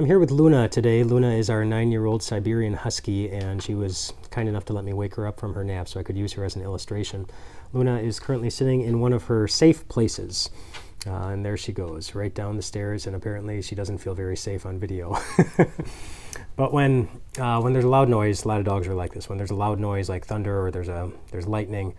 I'm here with Luna today. Luna is our 9-year-old Siberian Husky, and she was kind enough to let me wake her up from her nap so I could use her as an illustration. Luna is currently sitting in one of her safe places, and there she goes, right down the stairs, and apparently she doesn't feel very safe on video. But when there's a loud noise, a lot of dogs are like this. When there's a loud noise like thunder or there's lightning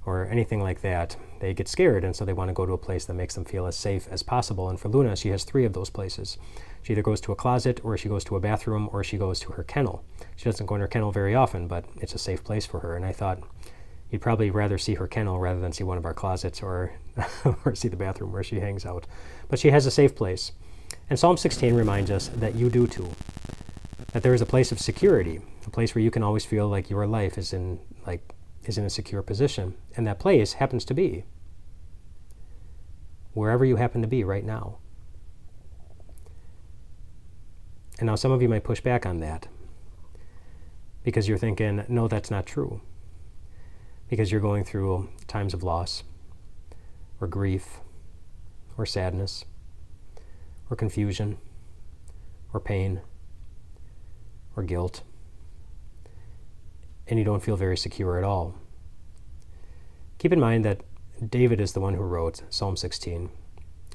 or anything like that, they get scared, and so they want to go to a place that makes them feel as safe as possible. And for Luna, she has 3 of those places. She either goes to a closet, or she goes to a bathroom, or she goes to her kennel. She doesn't go in her kennel very often, but it's a safe place for her. And I thought you'd probably rather see her kennel rather than see one of our closets or, or see the bathroom where she hangs out. But she has a safe place. And Psalm 16 reminds us that you do too. That there is a place of security, a place where you can always feel like your life is in a secure position. And that place happens to be wherever you happen to be right now. And now some of you might push back on that because you're thinking, no, that's not true. Because you're going through times of loss or grief or sadness or confusion or pain or guilt, and you don't feel very secure at all. Keep in mind that David is the one who wrote Psalm 16.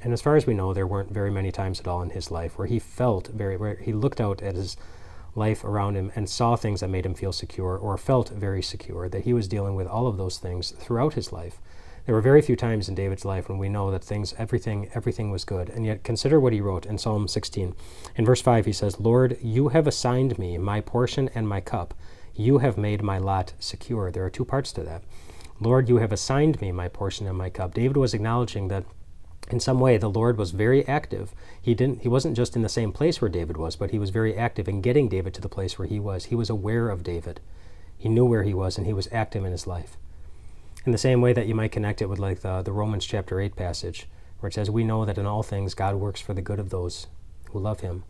And as far as we know, there weren't very many times at all in his life where he where he looked out at his life around him and saw things that made him feel secure or felt very secure, that he was dealing with all of those things throughout his life. There were very few times in David's life when we know that everything was good. And yet consider what he wrote in Psalm 16. In verse 5, he says, "Lord, you have assigned me my portion and my cup. You have made my lot secure." There are 2 parts to that. Lord, you have assigned me my portion and my cup. David was acknowledging that in some way the Lord was very active. He wasn't just in the same place where David was, but he was very active in getting David to the place where he was. He was aware of David. He knew where he was, and he was active in his life. In the same way that you might connect it with like the Romans chapter 8 passage, where it says, "We know that in all things God works for the good of those who love him."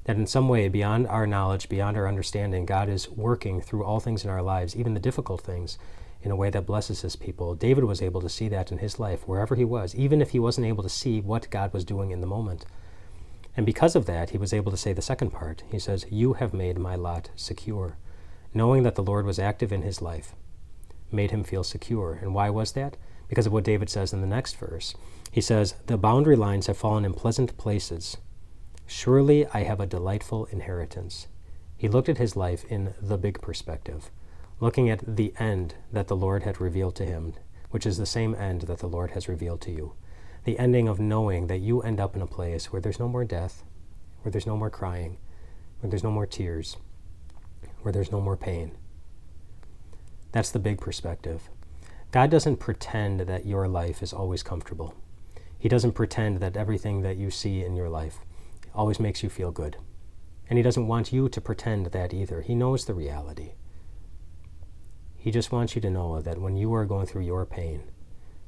That in some way, beyond our knowledge, beyond our understanding, God is working through all things in our lives, even the difficult things, in a way that blesses his people. David was able to see that in his life, wherever he was, even if he wasn't able to see what God was doing in the moment. And because of that, he was able to say the second part. He says, "You have made my lot secure." Knowing that the Lord was active in his life made him feel secure. And why was that? Because of what David says in the next verse. He says, "The boundary lines have fallen in pleasant places. Surely I have a delightful inheritance." He looked at his life in the big perspective, looking at the end that the Lord had revealed to him, which is the same end that the Lord has revealed to you. The ending of knowing that you end up in a place where there's no more death, where there's no more crying, where there's no more tears, where there's no more pain. That's the big perspective. God doesn't pretend that your life is always comfortable. He doesn't pretend that everything that you see in your life always makes you feel good. And he doesn't want you to pretend that either. He knows the reality. He just wants you to know that when you are going through your pain,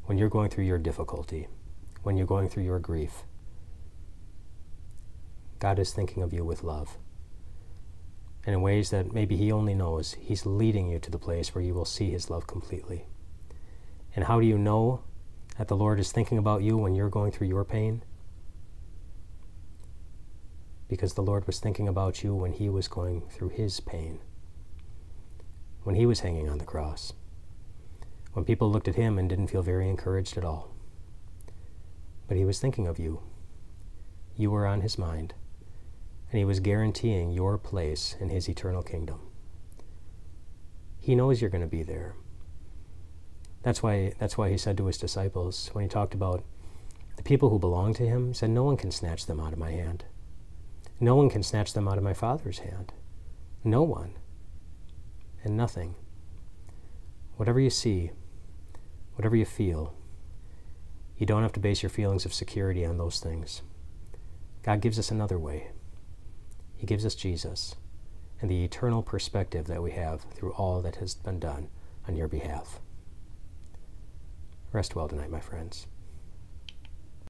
when you're going through your difficulty, when you're going through your grief, God is thinking of you with love. And in ways that maybe he only knows, he's leading you to the place where you will see his love completely. And how do you know that the Lord is thinking about you when you're going through your pain? Because the Lord was thinking about you when he was going through his pain, when he was hanging on the cross, when people looked at him and didn't feel very encouraged at all. But he was thinking of you. You were on his mind, and he was guaranteeing your place in his eternal kingdom. He knows you're going to be there. That's why he said to his disciples, when he talked about the people who belong to him, he said, "No one can snatch them out of my hand. No one can snatch them out of my Father's hand. No one. And nothing." Whatever you see, whatever you feel, you don't have to base your feelings of security on those things. God gives us another way. He gives us Jesus and the eternal perspective that we have through all that has been done on your behalf. Rest well tonight, my friends.